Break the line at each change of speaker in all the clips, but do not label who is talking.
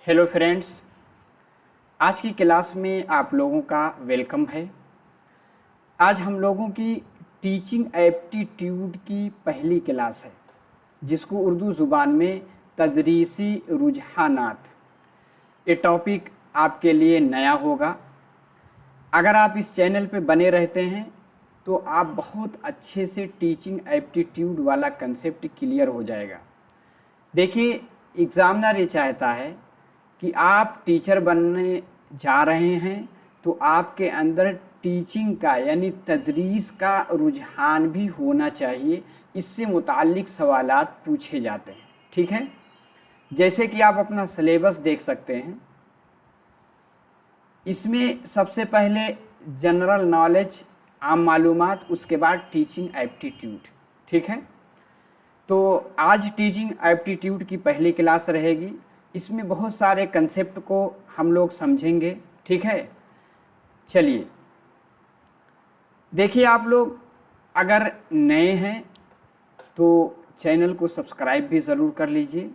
Hello friends, आज की class में आप लोगों का वेलकम है। आज हम लोगों की टीचिंग एप्टीट्यूड की पहली क्लास है, जिसको उर्दू ज़ुबान में तदरीसी रुझानात, ये टॉपिक आपके लिए नया होगा। अगर आप इस चैनल पे बने रहते हैं तो आप बहुत अच्छे से टीचिंग एप्टीट्यूड वाला कंसेप्ट क्लियर हो जाएगा। देखिए, एग्ज़ामिनर ये चाहता है कि आप टीचर बनने जा रहे हैं तो आपके अंदर टीचिंग का यानी तदरीस का रुझान भी होना चाहिए। इससे मुताल्लिक सवालात पूछे जाते हैं, ठीक है। जैसे कि आप अपना सिलेबस देख सकते हैं, इसमें सबसे पहले जनरल नॉलेज, आम मालूमात, उसके बाद टीचिंग एप्टीट्यूड, ठीक है। तो आज टीचिंग एप्टीट्यूड की पहली क्लास रहेगी। इसमें बहुत सारे कंसेप्ट को हम लोग समझेंगे, ठीक है। चलिए, देखिए, आप लोग अगर नए हैं तो चैनल को सब्सक्राइब भी ज़रूर कर लीजिए।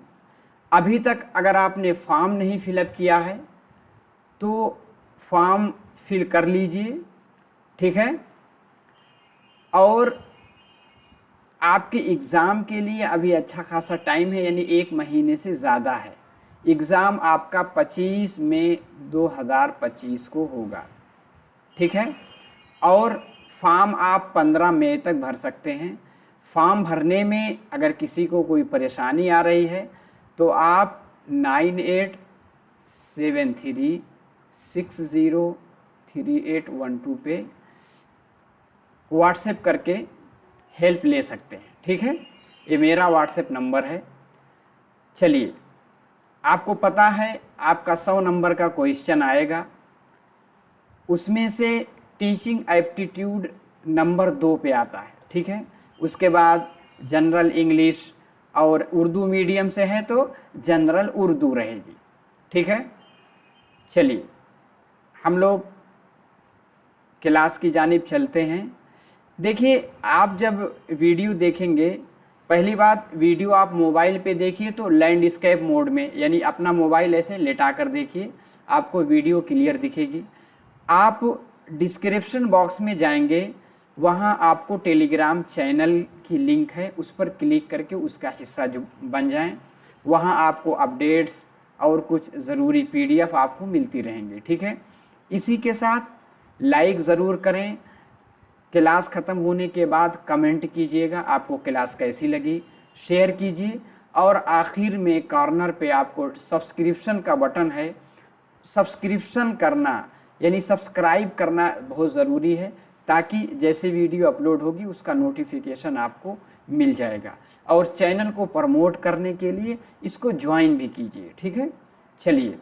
अभी तक अगर आपने फॉर्म नहीं फिलअप किया है तो फॉर्म फिल कर लीजिए, ठीक है। और आपके एग्ज़ाम के लिए अभी अच्छा खासा टाइम है, यानी 1 महीने से ज़्यादा है। एग्ज़ाम आपका 25 मई 2025 को होगा, ठीक है। और फॉर्म आप 15 मई तक भर सकते हैं। फॉर्म भरने में अगर किसी को कोई परेशानी आ रही है तो आप 9873603812 पे व्हाट्सएप करके हेल्प ले सकते हैं, ठीक है। ये मेरा व्हाट्सएप नंबर है। चलिए, आपको पता है आपका 100 नंबर का क्वेश्चन आएगा, उसमें से टीचिंग एप्टीट्यूड नंबर 2 पे आता है, ठीक है। उसके बाद जनरल इंग्लिश, और उर्दू मीडियम से है तो जनरल उर्दू रहेगी, ठीक है। चलिए, हम लोग क्लास की जानिब चलते हैं। देखिए, आप जब वीडियो देखेंगे, पहली बात, वीडियो आप मोबाइल पे देखिए तो लैंडस्केप मोड में, यानी अपना मोबाइल ऐसे लेटा कर देखिए, आपको वीडियो क्लियर दिखेगी। आप डिस्क्रिप्शन बॉक्स में जाएंगे, वहाँ आपको टेलीग्राम चैनल की लिंक है, उस पर क्लिक करके उसका हिस्सा जो बन जाएं। वहाँ आपको अपडेट्स और कुछ ज़रूरी PDF आपको मिलती रहेंगी, ठीक है। इसी के साथ लाइक ज़रूर करें। क्लास ख़त्म होने के बाद कमेंट कीजिएगा आपको क्लास कैसी लगी, शेयर कीजिए। और आखिर में कॉर्नर पे आपको सब्सक्रिप्शन का बटन है, सब्सक्रिप्शन करना यानी सब्सक्राइब करना बहुत ज़रूरी है, ताकि जैसे वीडियो अपलोड होगी उसका नोटिफिकेशन आपको मिल जाएगा। और चैनल को प्रमोट करने के लिए इसको ज्वाइन भी कीजिए, ठीक है। चलिए,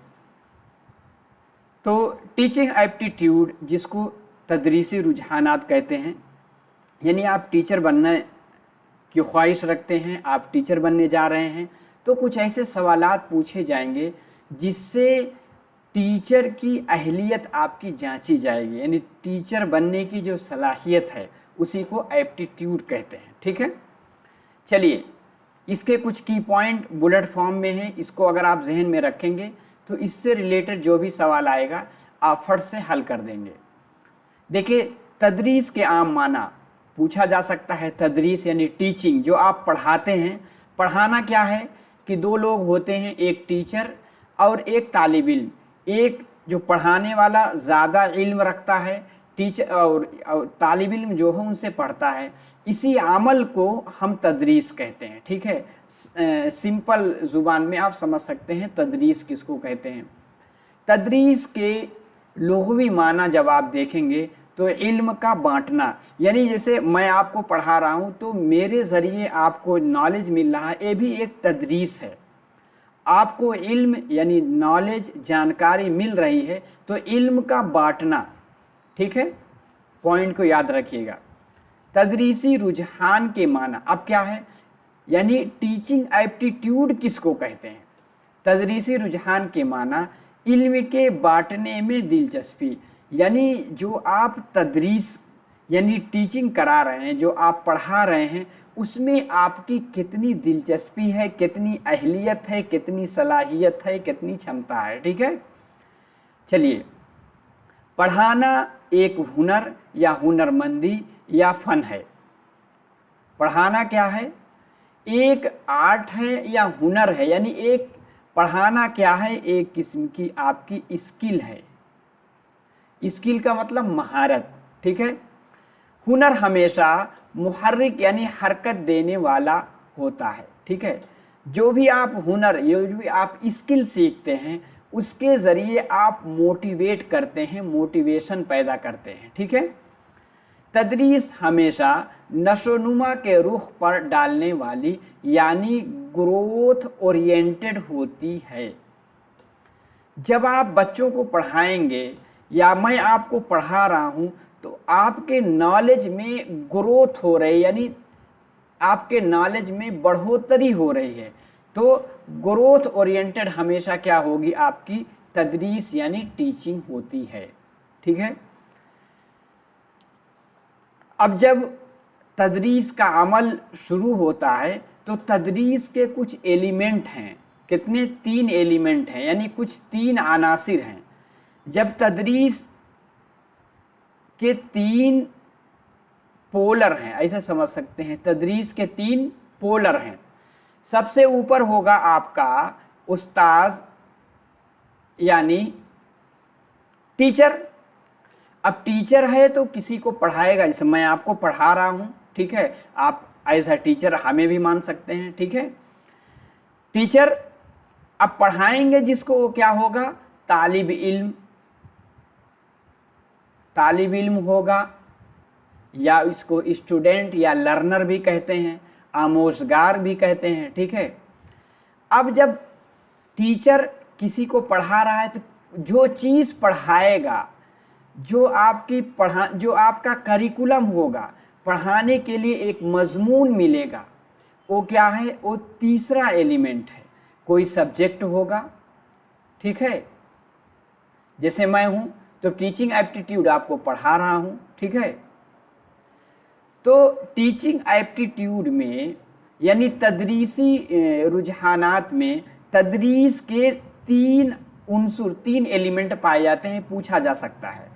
तो टीचिंग एप्टीट्यूड, जिसको तदरीसी रुझानात कहते हैं, यानी आप टीचर बनने की ख्वाहिश रखते हैं, आप टीचर बनने जा रहे हैं, तो कुछ ऐसे सवालात पूछे जाएंगे जिससे टीचर की अहलियत आपकी जांची जाएगी, यानी टीचर बनने की जो सलाहियत है उसी को एप्टीट्यूड कहते हैं, ठीक है। चलिए, इसके कुछ की पॉइंट बुलेट फॉर्म में है, इसको अगर आप जहन में रखेंगे तो इससे रिलेटेड जो भी सवाल आएगा आप फट से हल कर देंगे। देखिए, तदरीस के आम माना पूछा जा सकता है। तदरीस यानी टीचिंग, जो आप पढ़ाते हैं। पढ़ाना क्या है कि 2 लोग होते हैं, एक टीचर और एक तालिब इल्म। एक जो पढ़ाने वाला ज़्यादा इल्म रखता है, टीचर और तालिब इल्म जो है उनसे पढ़ता है। इसी अमल को हम तदरीस कहते हैं, ठीक है। सिंपल ज़ुबान में आप समझ सकते हैं तदरीस किसको कहते हैं। तदरीस के लुग़वी माना जब आप देखेंगे तो इल्म का बांटना, यानी जैसे मैं आपको पढ़ा रहा हूँ तो मेरे ज़रिए आपको नॉलेज मिल रहा है, ये भी एक तदरीस है। आपको इल्म यानी नॉलेज, जानकारी मिल रही है, तो इल्म का बांटना, ठीक है। पॉइंट को याद रखिएगा। तदरीसी रुझान के माना अब क्या है, यानी टीचिंग एप्टीट्यूड किसको कहते हैं। तदरीसी रुझान के माना इल्म के बांटने में दिलचस्पी, यानी जो आप तदरीस यानी टीचिंग करा रहे हैं, जो आप पढ़ा रहे हैं, उसमें आपकी कितनी दिलचस्पी है, कितनी अहलियत है, कितनी सलाहियत है, कितनी क्षमता है। ठीक है, चलिए, पढ़ाना एक हुनर या हुनरमंदी या फन है। पढ़ाना क्या है? एक आर्ट है या हुनर है, यानी एक पढ़ाना क्या है, एक किस्म की आपकी स्किल है। स्किल का मतलब महारत। ठीक है, हुनर हमेशा मुहर्रिक यानी हरकत देने वाला होता है। ठीक है, जो भी आप हुनर, जो भी आप स्किल सीखते हैं, उसके ज़रिए आप मोटिवेट करते हैं, मोटिवेशन पैदा करते हैं। ठीक है, तदरीस हमेशा नशोनुमा के रुख पर डालने वाली यानी ग्रोथ ओरिएंटेड होती है। जब आप बच्चों को पढ़ाएंगे या मैं आपको पढ़ा रहा हूँ तो आपके नॉलेज में ग्रोथ हो रही है, यानी आपके नॉलेज में बढ़ोतरी हो रही है। तो ग्रोथ ओरिएंटेड हमेशा क्या होगी? आपकी तदरीस यानी टीचिंग होती है। ठीक है, अब जब तदरीस का अमल शुरू होता है तो तदरीस के कुछ एलिमेंट हैं। कितने? 3 एलिमेंट हैं, यानी कुछ 3 अनासिर हैं। जब तदरीस के 3 पोलर हैं, ऐसे समझ सकते हैं, तदरीस के 3 पोलर हैं। सबसे ऊपर होगा आपका उस्ताद यानी टीचर। अब टीचर है तो किसी को पढ़ाएगा, जैसे मैं आपको पढ़ा रहा हूँ। ठीक है, आप एज अ टीचर हमें भी मान सकते हैं। ठीक है, टीचर अब पढ़ाएंगे जिसको, वो क्या होगा? तालिब इल्म, तालिब इल्म होगा, या इसको स्टूडेंट या लर्नर भी कहते हैं, आमोजगार भी कहते हैं। ठीक है, अब जब टीचर किसी को पढ़ा रहा है तो जो चीज़ पढ़ाएगा, जो आपका करिकुलम होगा, पढ़ाने के लिए एक मजमून मिलेगा, वो क्या है? वो तीसरा एलिमेंट है। कोई सब्जेक्ट होगा। ठीक है, जैसे मैं हूँ तो टीचिंग एप्टीट्यूड आपको पढ़ा रहा हूँ। ठीक है, तो टीचिंग एप्टीट्यूड में यानी तदरीसी रुझानात में तदरीस के 3 उनसुर, 3 एलिमेंट पाए जाते हैं। पूछा जा सकता है,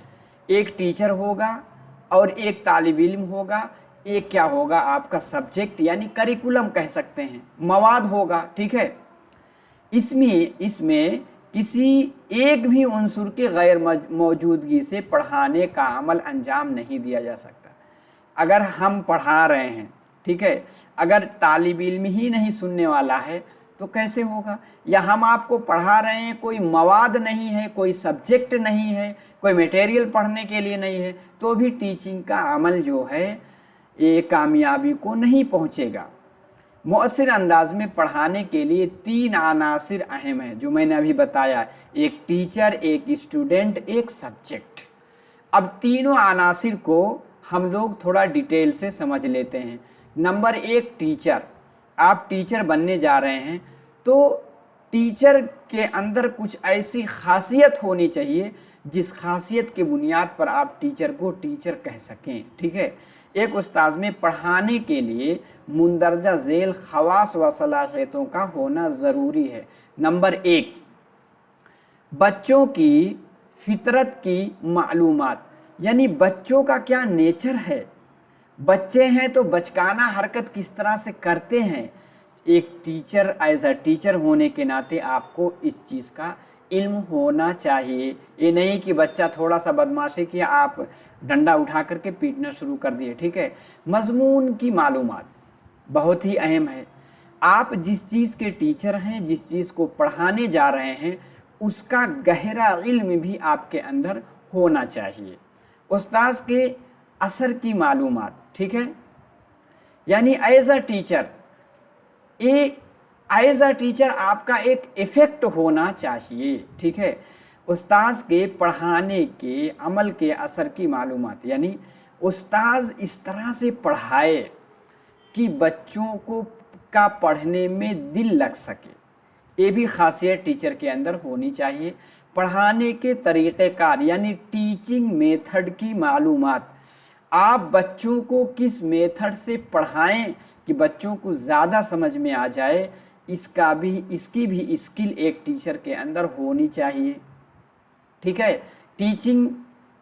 एक टीचर होगा और एक तालिब इल्म होगा, एक क्या होगा? आपका सब्जेक्ट यानी करिकुलम कह सकते हैं, मवाद होगा। ठीक है, इसमें किसी एक भी उनसुर के गैर मौजूदगी से पढ़ाने का अमल अंजाम नहीं दिया जा सकता। अगर हम पढ़ा रहे हैं, ठीक है, अगर तालिब इल्म ही नहीं सुनने वाला है तो कैसे होगा? या हम आपको पढ़ा रहे हैं, कोई मवाद नहीं है, कोई सब्जेक्ट नहीं है, कोई मटेरियल पढ़ने के लिए नहीं है, तो भी टीचिंग का अमल जो है ये कामयाबी को नहीं पहुंचेगा। मौसर अंदाज में पढ़ाने के लिए 3 अनासिर अहम हैं, जो मैंने अभी बताया, एक टीचर, एक स्टूडेंट, एक सब्जेक्ट। अब तीनों अनासिर को हम लोग थोड़ा डिटेल से समझ लेते हैं। Number 1, teacher. आप टीचर बनने जा रहे हैं तो टीचर के अंदर कुछ ऐसी खासियत होनी चाहिए जिस खासियत के बुनियाद पर आप टीचर को टीचर कह सकें। ठीक है, एक उस्ताद में पढ़ाने के लिए मुंदरजा झेल खवास व सलाहियतों का होना ज़रूरी है। नंबर 1, बच्चों की फितरत की मालूमात, यानी बच्चों का क्या नेचर है, बच्चे हैं तो बचकाना हरकत किस तरह से करते हैं। एक टीचर, एज अ टीचर होने के नाते आपको इस चीज़ का इल्म होना चाहिए। ये नहीं कि बच्चा थोड़ा सा बदमाशी किया, आप डंडा उठा करके पीटना शुरू कर दिए। ठीक है, मजमून की मालूमात बहुत ही अहम है। आप जिस चीज़ के टीचर हैं, जिस चीज़ को पढ़ाने जा रहे हैं, उसका गहरा इल्म भी आपके अंदर होना चाहिए। उस्ताद के असर की मालूमात, ठीक है, यानी as a teacher, as a teacher आपका एक इफ़ेक्ट होना चाहिए। ठीक है, उस्ताद के पढ़ाने के अमल के असर की मालूमात, यानी उस्ताद इस तरह से पढ़ाए कि बच्चों को का पढ़ने में दिल लग सके। ये भी खासियत टीचर के अंदर होनी चाहिए। पढ़ाने के तरीक़ेकार यानी टीचिंग मेथड की मालूमात, आप बच्चों को किस मेथड से पढ़ाएं कि बच्चों को ज़्यादा समझ में आ जाए, इसकी भी स्किल एक टीचर के अंदर होनी चाहिए। ठीक है। टीचिंग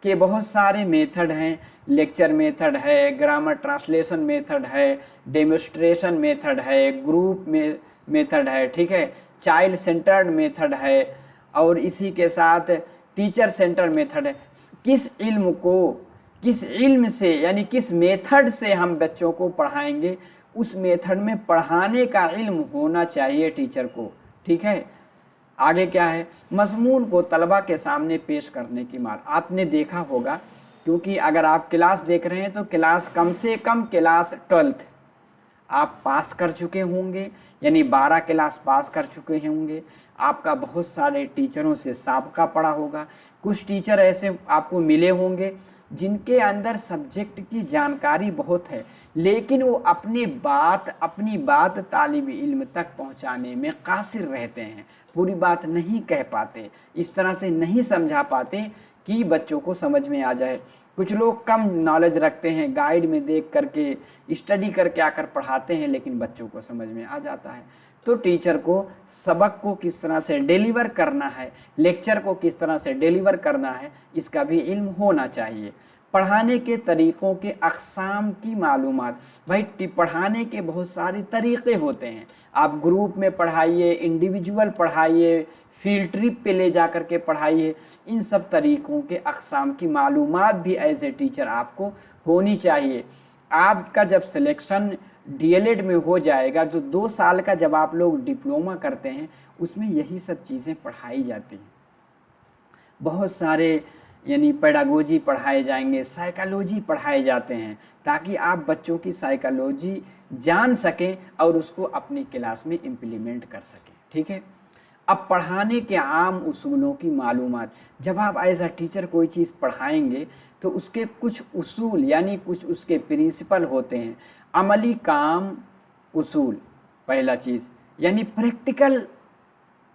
के बहुत सारे मेथड हैं, लेक्चर मेथड है, ग्रामर ट्रांसलेशन मेथड है, डेमोस्ट्रेशन मेथड है, ग्रुप में मेथड है, ठीक है, चाइल्ड सेंटर्ड मेथड है, और इसी के साथ टीचर सेंटर मेथड है। किस इल्म से यानी किस मेथड से हम बच्चों को पढ़ाएंगे, उस मेथड में पढ़ाने का इल्म होना चाहिए टीचर को। ठीक है। आगे क्या है, मजमून को तलबा के सामने पेश करने की मार। आपने देखा होगा, क्योंकि अगर आप क्लास देख रहे हैं तो क्लास कम से कम क्लास 12th आप पास कर चुके होंगे, यानी 12 क्लास पास कर चुके होंगे। आपका बहुत सारे टीचरों से साबका पड़ा होगा। कुछ टीचर ऐसे आपको मिले होंगे जिनके अंदर सब्जेक्ट की जानकारी बहुत है, लेकिन वो अपनी बात तालिब इल्म तक पहुंचाने में कासिर रहते हैं, पूरी बात नहीं कह पाते, इस तरह से नहीं समझा पाते कि बच्चों को समझ में आ जाए। कुछ लोग कम नॉलेज रखते हैं, गाइड में देख करके स्टडी करके आकर पढ़ाते हैं, लेकिन बच्चों को समझ में आ जाता है। तो टीचर को सबक को किस तरह से डिलीवर करना है, लेक्चर को किस तरह से डिलीवर करना है, इसका भी इल्म होना चाहिए। पढ़ाने के तरीक़ों के अक़साम की मालूमात। भाई पढ़ाने के बहुत सारे तरीक़े होते हैं। आप ग्रुप में पढ़ाइए, इंडिविजुअल पढ़ाइए, फील्ड ट्रिप पे ले जा कर के पढ़ाइए, इन सब तरीक़ों के अक़साम की मालूमात भी एज ए टीचर आपको होनी चाहिए। आपका जब सिलेक्शन डीएलएड में हो जाएगा, तो 2 साल का जब आप लोग डिप्लोमा करते हैं, उसमें यही सब चीज़ें पढ़ाई जाती हैं। बहुत सारे यानी पेडागोजी पढ़ाए जाएंगे, साइकोलॉजी पढ़ाए जाते हैं, ताकि आप बच्चों की साइकोलॉजी जान सकें और उसको अपनी क्लास में इम्प्लीमेंट कर सकें। ठीक है। अब पढ़ाने के आम उसूलों की मालूमात। जब आप एज अ टीचर कोई चीज़ पढ़ाएंगे तो उसके कुछ उसूल यानी कुछ उसके प्रिंसिपल होते हैं। अमली काम उसूल पहला चीज़, यानी प्रैक्टिकल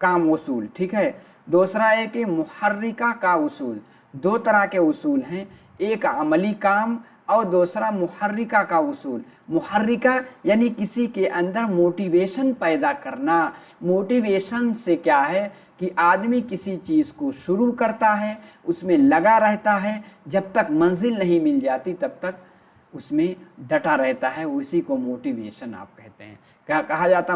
काम उसूल। ठीक है। दूसरा है कि मुहर्रिका का उसूल। 2 तरह के उसूल हैं, एक अमली काम और दूसरा मुहर्रिका का उसूल। मुहर्रिका यानी किसी के अंदर मोटिवेशन पैदा करना। मोटिवेशन से क्या है कि आदमी किसी चीज़ को शुरू करता है, उसमें लगा रहता है, जब तक मंजिल नहीं मिल जाती तब तक उसमें डटा रहता है, उसी को मोटिवेशन आप कहते हैं। क्या कहा जाता,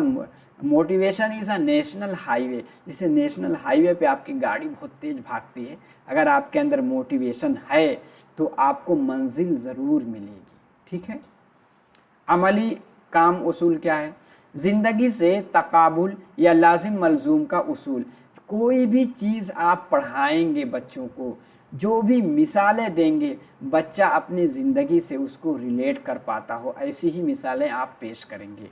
motivation is a national highway. जैसे नेशनल हाईवे पे आपकी गाड़ी बहुत तेज़ भागती है, अगर आपके अंदर मोटिवेशन है तो आपको मंजिल ज़रूर मिलेगी। ठीक है। अमली काम उसूल क्या है, ज़िंदगी से तकाबुल या लाजिम मलजूम का उसूल। कोई भी चीज़ आप पढ़ाएंगे बच्चों को, जो भी मिसालें देंगे, बच्चा अपनी ज़िंदगी से उसको रिलेट कर पाता हो, ऐसी ही मिसालें आप पेश करेंगे।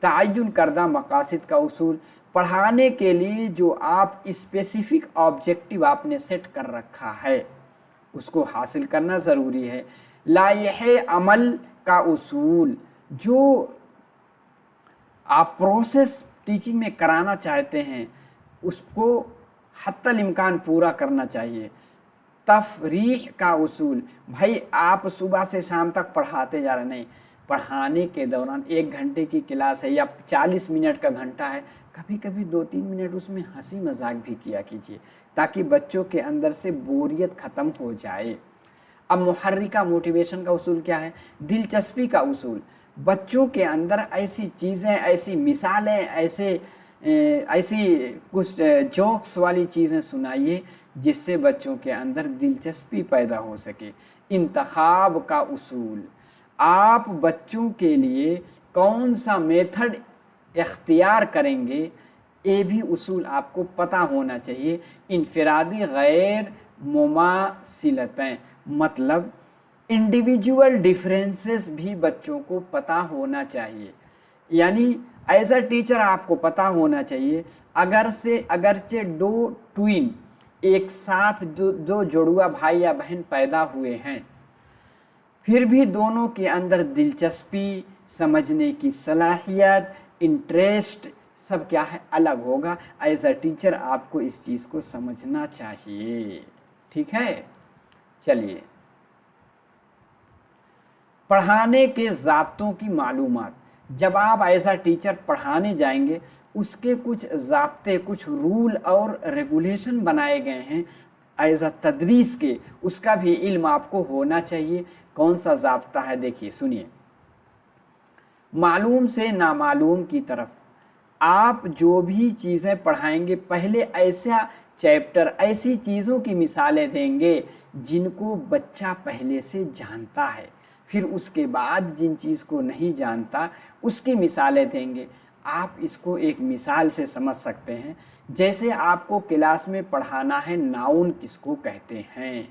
तयन करदा मकासद का उसूल, पढ़ाने के लिए जो आप स्पेसिफिक ऑब्जेक्टिव आपने सेट कर रखा है उसको हासिल करना ज़रूरी है। लायहे अमल का उसूल, जो आप प्रोसेस टीचिंग में कराना चाहते हैं उसको हत्तल इम्कान पूरा करना चाहिए। तफरीह का उसूल, भाई आप सुबह से शाम तक पढ़ाते जा रहे, नहीं, पढ़ाने के दौरान 1 घंटे की क्लास है या 40 मिनट का घंटा है, कभी कभी 2-3 मिनट उसमें हंसी मजाक भी किया कीजिए, ताकि बच्चों के अंदर से बोरियत ख़त्म हो जाए। अब मुहर्रिका मोटिवेशन का उसूल क्या है, दिलचस्पी का उसूल। बच्चों के अंदर ऐसी चीज़ें, ऐसी मिसालें, ऐसी कुछ जोक्स वाली चीज़ें सुनाइए जिससे बच्चों के अंदर दिलचस्पी पैदा हो सके। इंतखाब का उसूल, आप बच्चों के लिए कौन सा मेथड इख्तियार करेंगे, ये भी उसूल आपको पता होना चाहिए। इनफरादी गैर मुमासिलतें, मतलब इंडिविजुअल डिफरेंसेस भी बच्चों को पता होना चाहिए। यानी एज अ टीचर आपको पता होना चाहिए, अगरचे 2 ट्विन एक साथ दो जुड़वा भाई या बहन पैदा हुए हैं, फिर भी दोनों के अंदर दिलचस्पी, समझने की सलाहियत, इंटरेस्ट सब क्या है, अलग होगा। एज अ टीचर आपको इस चीज़ को समझना चाहिए। ठीक है। चलिए, पढ़ाने के ज़ाब्तों की मालूमात। जब आप एज अ टीचर पढ़ाने जाएंगे, उसके कुछ ज़ाब्ते, कुछ रूल और रेगुलेशन बनाए गए हैं एज अ तदरीस के, उसका भी इल्म आपको होना चाहिए। कौन सा ज़ाब्ता है, देखिए सुनिए। मालूम से नामालूम की तरफ आप जो भी चीज़ें पढ़ाएंगे, पहले ऐसा चैप्टर, ऐसी चीज़ों की मिसालें देंगे जिनको बच्चा पहले से जानता है, फिर उसके बाद जिन चीज़ को नहीं जानता उसकी मिसालें देंगे। आप इसको एक मिसाल से समझ सकते हैं। जैसे आपको क्लास में पढ़ाना है नाउन किसको कहते हैं,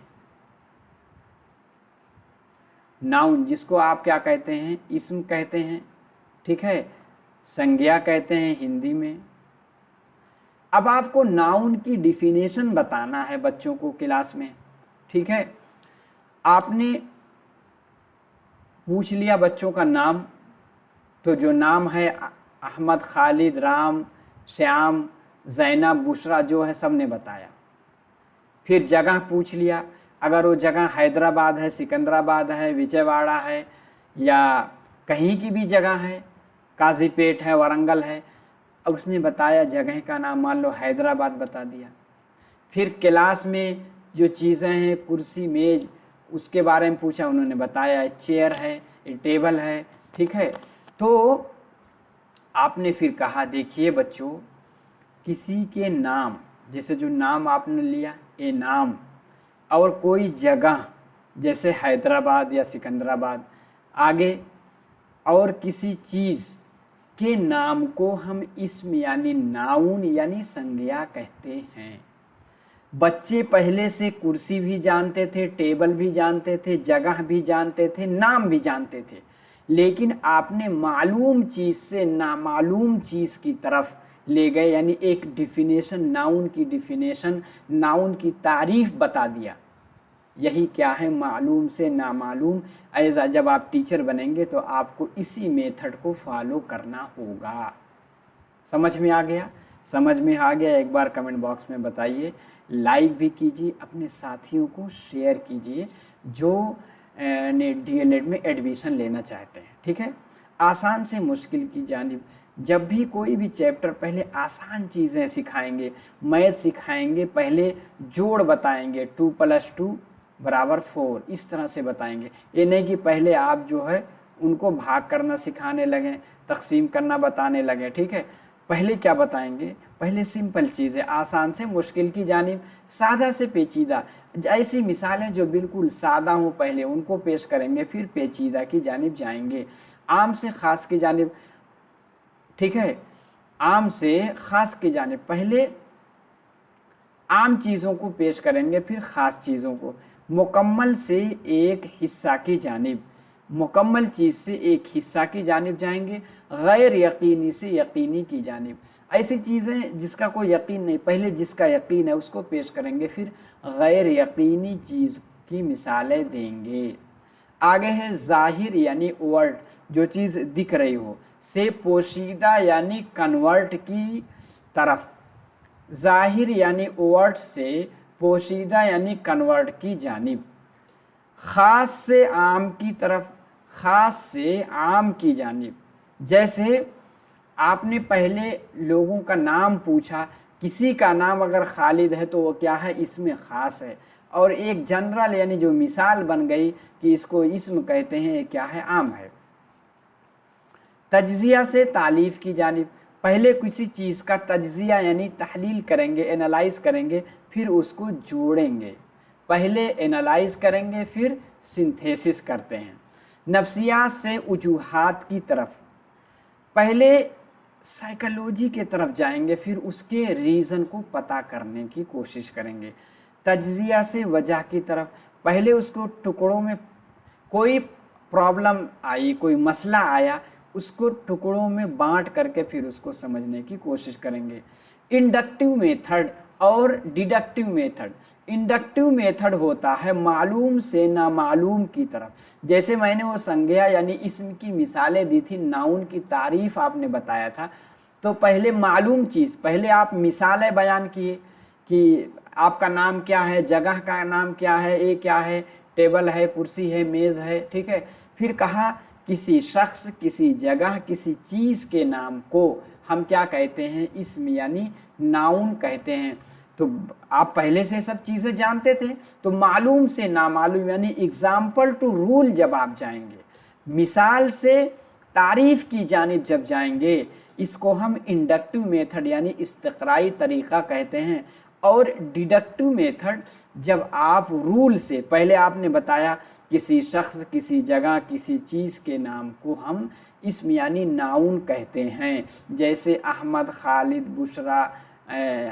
नाउन जिसको आप क्या कहते हैं, इस्म कहते हैं, ठीक है, संज्ञा कहते हैं हिंदी में। अब आपको नाउन की डिफिनेशन बताना है बच्चों को क्लास में, ठीक है। आपने पूछ लिया बच्चों का नाम, तो जो नाम है अहमद, खालिद, राम, श्याम, ज़ैनब, बुशरा जो है सब ने बताया। फिर जगह पूछ लिया, अगर वो जगह हैदराबाद है, सिकंदराबाद है, विजयवाड़ा है या कहीं की भी जगह है, काजीपेट है, वारंगल है, अब उसने बताया जगह का नाम, मान लो हैदराबाद बता दिया। फिर क्लास में जो चीज़ें हैं, कुर्सी, मेज, उसके बारे में पूछा, उन्होंने बताया चेयर है, टेबल है, ठीक है। तो आपने फिर कहा देखिए बच्चों, किसी के नाम, जैसे जो नाम आपने लिया ये नाम, और कोई जगह जैसे हैदराबाद या सिकंदराबाद, आगे और किसी चीज़ के नाम को हम इस्म यानी नाउन यानी संज्ञा कहते हैं। बच्चे पहले से कुर्सी भी जानते थे, टेबल भी जानते थे, जगह भी जानते थे, नाम भी जानते थे, लेकिन आपने मालूम चीज़ से नामालूम चीज़ की तरफ ले गए, यानी एक डिफिनेशन, नाउन की डिफिनेशन, नाउन की तारीफ बता दिया। यही क्या है, मालूम से नामालूम। ऐसा जब आप टीचर बनेंगे तो आपको इसी मेथड को फॉलो करना होगा। समझ में आ गया? समझ में आ गया एक बार कमेंट बॉक्स में बताइए, लाइक भी कीजिए, अपने साथियों को शेयर कीजिए जो ने डीएलएड में एडमिशन लेना चाहते हैं, ठीक है। आसान से मुश्किल की जानिब, जब भी कोई भी चैप्टर पहले आसान चीज़ें सिखाएंगे, मैथ सिखाएंगे, पहले जोड़ बताएंगे, 2 + 2 = 4, इस तरह से बताएंगे। ये नहीं कि पहले आप जो है उनको भाग करना सिखाने लगें, तकसीम करना बताने लगें, ठीक है। पहले क्या बताएंगे, पहले सिंपल चीज़ें, आसान से मुश्किल की जानिब, सादा से पेचीदा, ऐसी मिसालें जो बिल्कुल सादा हों पहले उनको पेश करेंगे, फिर पेचीदा की जानिब जाएंगे, आम से ख़ास की जानिब, ठीक है। आम से ख़ास की जानिब, पहले आम चीज़ों को पेश करेंगे, फिर ख़ास चीज़ों को, मुकम्मल से एक हिस्सा की जानिब, मुकम्मल चीज़ से एक हिस्सा की जानिब जाएंगे, गैर यकीनी से यकीनी की जानिब, ऐसी चीज़ें जिसका कोई यकीन नहीं, पहले जिसका यकीन है उसको पेश करेंगे, फिर गैर यकीनी चीज़ की मिसालें देंगे। आगे है ज़ाहिर यानी वर्ड, जो चीज़ दिख रही हो, से पोशीदा यानी कन्वर्ट की तरफ, ज़ाहिर यानी वर्ड से पोशीदा यानी कन्वर्ट की जानिब, ख़ास से आम की तरफ, ख़ास से आम की जानिब। जैसे आपने पहले लोगों का नाम पूछा, किसी का नाम अगर खालिद है तो वो क्या है, इसमें ख़ास है, और एक जनरल यानी जो मिसाल बन गई कि इसको इस्म कहते हैं, क्या है, आम है। तज्जिया से तालीफ की जानिब, पहले किसी चीज़ का तज्जिया यानी तहलील करेंगे, एनालाइज करेंगे, फिर उसको जोड़ेंगे, पहले एनालाइज करेंगे फिर सिंथेसिस करते हैं। नफ्सियात से वजूहात की तरफ, पहले साइकोलॉजी के तरफ जाएंगे, फिर उसके रीज़न को पता करने की कोशिश करेंगे। तज्जिया से वजह की तरफ, पहले उसको टुकड़ों में, कोई प्रॉब्लम आई, कोई मसला आया, उसको टुकड़ों में बांट करके फिर उसको समझने की कोशिश करेंगे। इंडक्टिव मेथड और डिडक्टिव मेथड, इंडक्टिव मेथड होता है मालूम से नामालूम की तरफ, जैसे मैंने वो संज्ञा यानी इसम की मिसालें दी थी, नाउन की तारीफ आपने बताया था, तो पहले मालूम चीज़, पहले आप मिसालें बयान किए कि आपका नाम क्या है, जगह का नाम क्या है, ये क्या है, टेबल है, कुर्सी है, मेज़ है, ठीक है। फिर कहा किसी शख्स, किसी जगह, किसी चीज़ के नाम को हम क्या कहते हैं? इसम यानी नाउन कहते हैं। तो आप पहले से सब चीज़ें जानते थे, तो मालूम से नामालूम यानी एग्जाम्पल टू रूल जब आप जाएंगे, मिसाल से तारीफ की जानिब जब जाएंगे, इसको हम इंडक्टिव मेथड यानी इस्तक़राई तरीक़ा कहते हैं। और डिडक्टिव मेथड जब आप रूल से, पहले आपने बताया किसी शख्स, किसी जगह, किसी चीज़ के नाम को हम इसम यानी नाउन कहते हैं, जैसे अहमद, खालिद, बुशरा,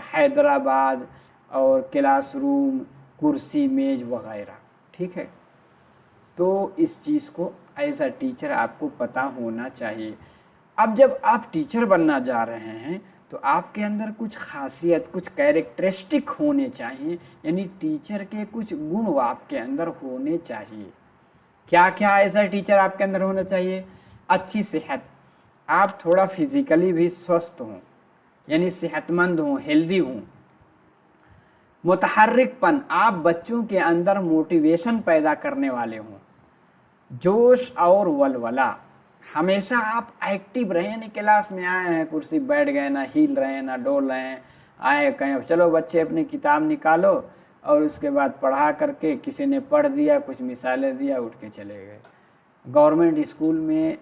हैदराबाद और क्लासरूम, कुर्सी, मेज वगैरह। ठीक है, तो इस चीज़ को एज अ टीचर आपको पता होना चाहिए। अब जब आप टीचर बनना जा रहे हैं तो आपके अंदर कुछ खासियत, कुछ कैरेक्टरिस्टिक होने चाहिए, यानी टीचर के कुछ गुण आपके अंदर होने चाहिए। क्या क्या एज अ टीचर आपके अंदर होना चाहिए? अच्छी सेहत, आप थोड़ा फिजिकली भी स्वस्थ हों, यानी सेहतमंद हों, हेल्दी हों। मुतहर्रिकपन, आप बच्चों के अंदर मोटिवेशन पैदा करने वाले हों। जोश और वलवला, हमेशा आप एक्टिव रहें, यानी क्लास में आए हैं, कुर्सी बैठ गए, ना हिल रहे हैं, ना डोल रहे हैं, आए कहें चलो बच्चे अपनी किताब निकालो, और उसके बाद पढ़ा करके किसी ने पढ़ दिया, कुछ मिसालें दिया, उठ के चले गए। गवर्नमेंट स्कूल में,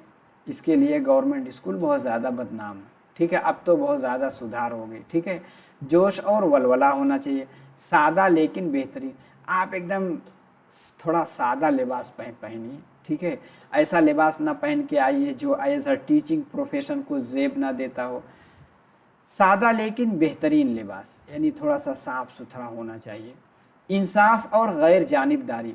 इसके लिए गवर्नमेंट स्कूल बहुत ज़्यादा बदनाम है। ठीक है, अब तो बहुत ज़्यादा सुधार हो गई। ठीक है, जोश और वलवला होना चाहिए। सादा लेकिन बेहतरीन, आप एकदम थोड़ा सादा लिबास पहनिए। ठीक है, ऐसा लिबास ना पहन के आइए जो एज अ टीचिंग प्रोफेशन को जेब ना देता हो। सादा लेकिन बेहतरीन लिबास, यानी थोड़ा सा साफ सुथरा होना चाहिए। इंसाफ और गैर जानिबदारी,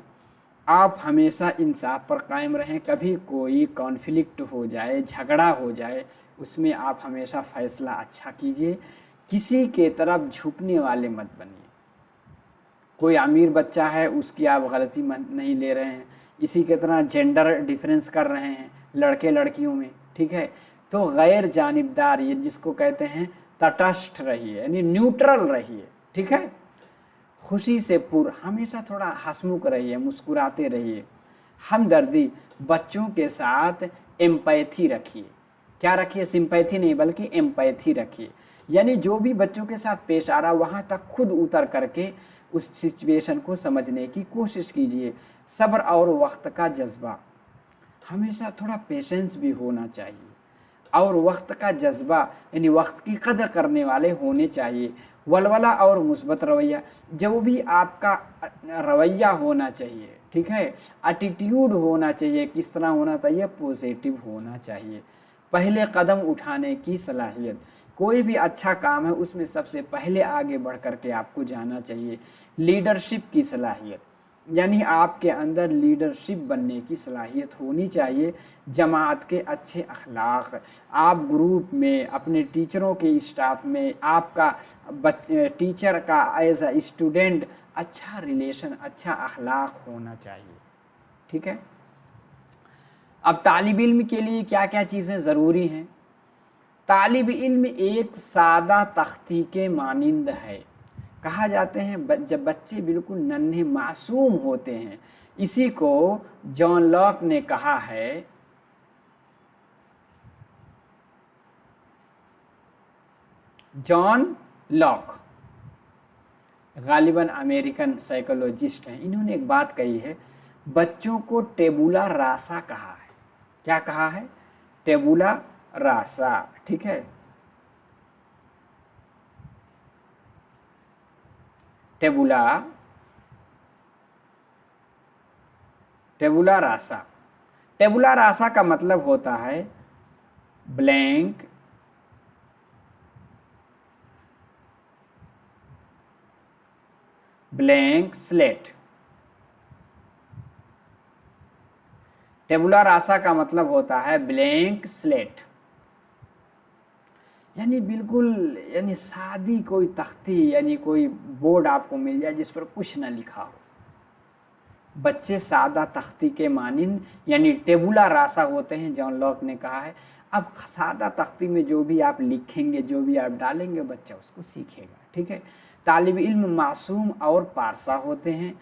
आप हमेशा इंसाफ पर कायम रहें। कभी कोई कॉन्फ्लिक्ट हो जाए, झगड़ा हो जाए, उसमें आप हमेशा फैसला अच्छा कीजिए। किसी के तरफ झुकने वाले मत बनिए। कोई अमीर बच्चा है, उसकी आप गलती नहीं ले रहे हैं, इसी के तरह जेंडर डिफरेंस कर रहे हैं लड़के लड़कियों में। ठीक है, तो गैर जानिबदार, ये जिसको कहते हैं तटस्थ रहिए, यानी न्यूट्रल रहिए। ठीक है, खुशी से पूर्ण, हमेशा थोड़ा हंसमुख रहिए, मुस्कुराते रहिए। हमदर्दी, बच्चों के साथ एम्पैथी रखिए। क्या रखिए? सिंपैथी नहीं बल्कि एम्पैथी रखिए, यानी जो भी बच्चों के साथ पेश आ रहा वहाँ तक खुद उतर करके उस सिचुएशन को समझने की कोशिश कीजिए। सब्र और वक्त का जज्बा, हमेशा थोड़ा पेशेंस भी होना चाहिए, और वक्त का जज्बा यानी वक्त की कदर करने वाले होने चाहिए। वलवला और मुस्बत रवैया, जो भी आपका रवैया होना चाहिए। ठीक है, एटीट्यूड होना चाहिए, किस तरह होना चाहिए? पॉजिटिव होना चाहिए। पहले कदम उठाने की सलाहियत, कोई भी अच्छा काम है उसमें सबसे पहले आगे बढ़ करके आपको जाना चाहिए। लीडरशिप की सलाहियत, यानी आपके अंदर लीडरशिप बनने की सलाहियत होनी चाहिए। जमात के अच्छे अखलाक, आप ग्रुप में, अपने टीचरों के स्टाफ में, आपका टीचर का एज अ स्टूडेंट अच्छा रिलेशन, अच्छा अखलाक होना चाहिए। ठीक है, अब तालिब इल्म के लिए क्या क्या चीज़ें ज़रूरी हैं? तालिब इल्म एक सादा तख्ती के मानिंद है। कहा जाते हैं जब बच्चे बिल्कुल नन्हे मासूम होते हैं, इसी को जॉन लॉक ने कहा है, जॉन लॉक गालिबन अमेरिकन साइकोलॉजिस्ट हैं, इन्होंने एक बात कही है, बच्चों को टेबुला रासा कहा है। क्या कहा है? टेबुला रासा। ठीक है, टेबुला रासा। टेबुला रासा का मतलब होता है ब्लैंक स्लेट। टेबुला रासा का मतलब होता है ब्लैंक स्लेट, यानी बिल्कुल, यानी सादी कोई तख्ती, यानी कोई बोर्ड आपको मिल जाए जिस पर कुछ ना लिखा हो। बच्चे सादा तख्ती के मानिंद यानी टेबुला रासा होते हैं, जॉन लॉक ने कहा है। अब सादा तख्ती में जो भी आप लिखेंगे, जो भी आप डालेंगे, बच्चा उसको सीखेगा। ठीक है, तालिब इल्म मासूम और पारसा होते हैं।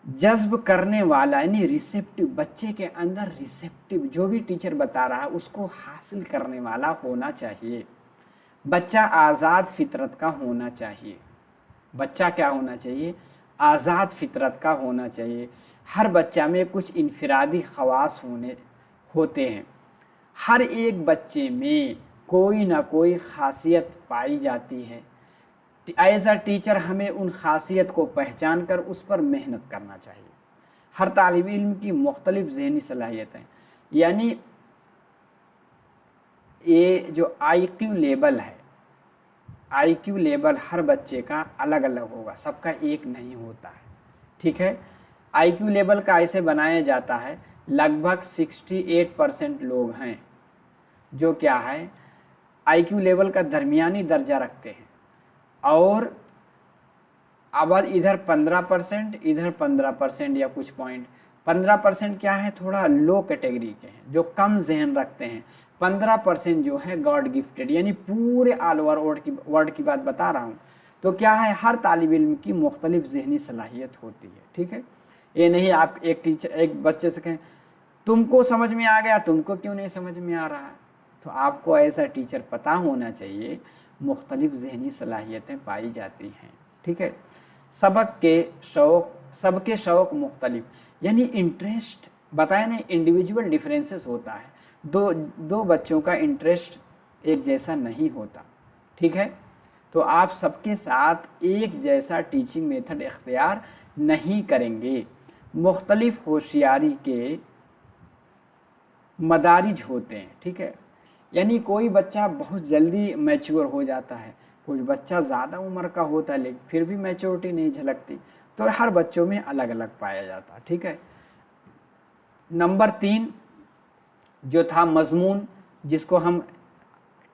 जज्ब करने वाला यानी रिसेप्टिव, बच्चे के अंदर रिसेप्टिव, जो भी टीचर बता रहा है उसको हासिल करने वाला होना चाहिए। बच्चा आज़ाद फितरत का होना चाहिए। बच्चा क्या होना चाहिए? आज़ाद फितरत का होना चाहिए। हर बच्चा में कुछ इनफरादी ख़वास होते हैं। हर एक बच्चे में कोई ना कोई ख़ासियत पाई जाती है। एज अ टीचर हमें उन ख़ासियत को पहचान कर उस पर मेहनत करना चाहिए। हर तालिब इल्म की मुख्तलिफ़ ज़हनी सलाहियतें, यानी ये जो IQ लेवल है, IQ लेवल हर बच्चे का अलग अलग होगा, सबका एक नहीं होता है। ठीक है, IQ लेवल का ऐसे बनाया जाता है, लगभग 68% लोग हैं जो क्या है IQ लेवल का दरमियानी दर्जा रखते हैं, और अब इधर 15%, इधर 15% या कुछ पॉइंट 15% क्या है, थोड़ा लो कैटेगरी के हैं जो कम जहन रखते हैं। 15% जो है गॉड गिफ्टेड, यानी पूरे ऑल ओवर वर्ल्ड की बात बता रहा हूँ। तो क्या है, हर तालिब इल्म की मुख्तलिफ जहनी सलाहियत होती है। ठीक है, ये नहीं आप एक बच्चे से कहें तुमको समझ में आ गया, तुमको क्यों नहीं समझ में आ रहा है। तो आपको ऐसा टीचर पता होना चाहिए, मुख्तलिफ जहनी सलाहियतें पाई जाती हैं। ठीक है, सबके शौक़ मुख्तलिफ, यानी इंटरेस्ट बताया नहीं, इंडिविजुअल डिफरेंसेस होता है। दो बच्चों का इंटरेस्ट एक जैसा नहीं होता। ठीक है, तो आप सबके साथ एक जैसा टीचिंग मेथड इख्तियार नहीं करेंगे। मुख्तलिफ होशियारी के मदारिज होते हैं। ठीक है, यानी कोई बच्चा बहुत जल्दी मैच्योर हो जाता है, कोई बच्चा ज़्यादा उम्र का होता है लेकिन फिर भी मैच्योरिटी नहीं झलकती। तो हर बच्चों में अलग अलग पाया जाता है। ठीक है, नंबर 3 जो था मजमून, जिसको हम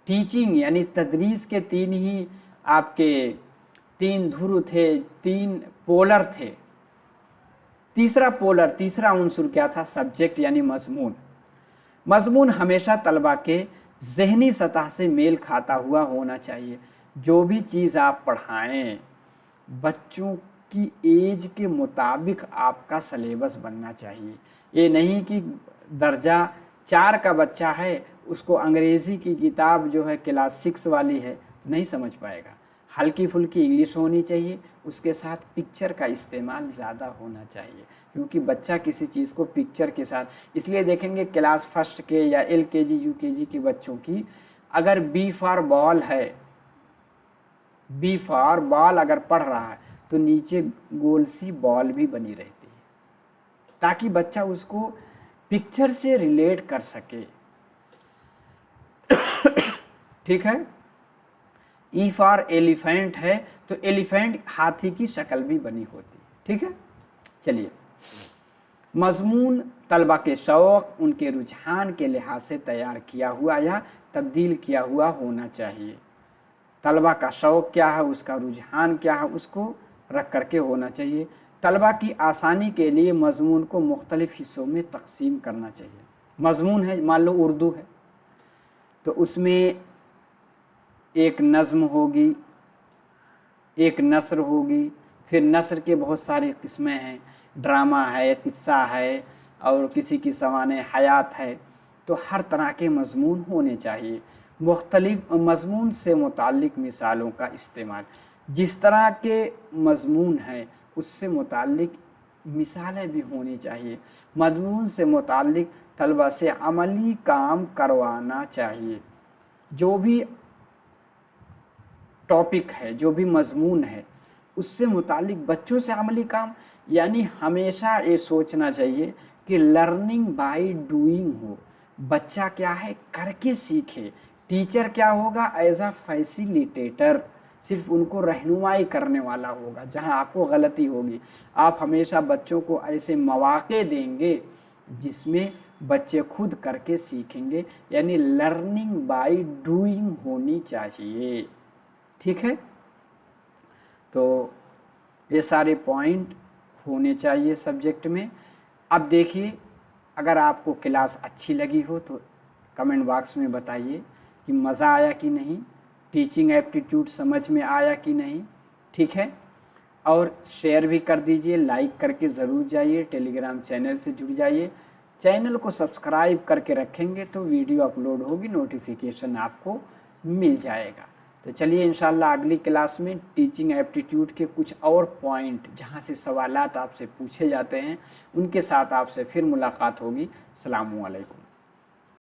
टीचिंग यानी तदरीस के 3 ही आपके 3 ध्रुव थे, 3 पोलर थे। तीसरा उन्सुर क्या था? सब्जेक्ट यानी मजमून। मजमून हमेशा तलबा के ज़हनी सतह से मेल खाता हुआ होना चाहिए। जो भी चीज़ आप पढ़ाएं बच्चों की एज के मुताबिक आपका सलेबस बनना चाहिए। ये नहीं कि दर्जा 4 का बच्चा है, उसको अंग्रेज़ी की किताब जो है क्लास 6 वाली है तो नहीं समझ पाएगा। हल्की फुल्की इंग्लिश होनी चाहिए, उसके साथ पिक्चर का इस्तेमाल ज़्यादा होना चाहिए, क्योंकि बच्चा किसी चीज़ को पिक्चर के साथ, इसलिए देखेंगे क्लास फर्स्ट के या LKG UKG के बच्चों की अगर B फॉर बॉल है, B फॉर बॉल अगर पढ़ रहा है तो नीचे गोल सी बॉल भी बनी रहती है, ताकि बच्चा उसको पिक्चर से रिलेट कर सके। ठीक है, E फॉर एलिफेंट है तो एलिफेंट हाथी की शक्ल भी बनी होती है। ठीक है, चलिए, मजमून तलबा के शौक़ उनके रुझान के लिहाज से तैयार किया हुआ या तब्दील किया हुआ होना चाहिए। तलबा का शौक़ क्या है, उसका रुझान क्या है, उसको रख करके होना चाहिए। तलबा की आसानी के लिए मजमून को मुख्तलिफ़ हिस्सों में तकसीम करना चाहिए। मजमून है, मान लो उर्दू है तो उसमें एक नज़्म होगी, एक नस्र होगी, फिर नस्र के बहुत सारी किस्में हैं, ड्रामा है, किस्सा है, और किसी की सवाने हयात है। तो हर तरह के मजमून होने चाहिए। मुख्तलिफ मजमून से मुताल्लिक़ मिसालों का इस्तेमाल, जिस तरह के मजमून है उससे मुताल्लिक़ मिसालें भी होनी चाहिए। मजमून से मुताल्लिक़ तलबा से अमली काम करवाना चाहिए। जो भी टॉपिक है, जो भी मजमून है, उससे मुताल्लिक़ बच्चों से अमली काम, यानी हमेशा ये सोचना चाहिए कि लर्निंग बाय डूइंग हो। बच्चा क्या है, करके सीखे। टीचर क्या होगा, एज अ फैसिलिटेटर, सिर्फ उनको रहनुमाई करने वाला होगा। जहाँ आपको गलती होगी, आप हमेशा बच्चों को ऐसे मौक़े देंगे जिसमें बच्चे खुद करके सीखेंगे, यानी लर्निंग बाय डूइंग होनी चाहिए। ठीक है, तो ये सारे पॉइंट होने चाहिए सब्जेक्ट में। अब देखिए, अगर आपको क्लास अच्छी लगी हो तो कमेंट बॉक्स में बताइए कि मज़ा आया कि नहीं, टीचिंग एप्टीट्यूड समझ में आया कि नहीं। ठीक है, اور شیئر بھی کر دیجئے، لائک کر کے ضرور جائیے، ٹیلی گرام چینل سے جڑ جائیے، چینل کو سبسکرائب کر کے رکھیں گے تو ویڈیو اپلوڈ ہوگی نوٹیفیکیشن آپ کو مل جائے گا۔ تو چلیے انشاءاللہ اگلی کلاس میں ٹیچنگ ایپٹیٹیوڈ کے کچھ اور پوائنٹ جہاں سے سوالات آپ سے پوچھے جاتے ہیں ان کے ساتھ آپ سے پھر ملاقات ہوگی۔ السلام علیکم۔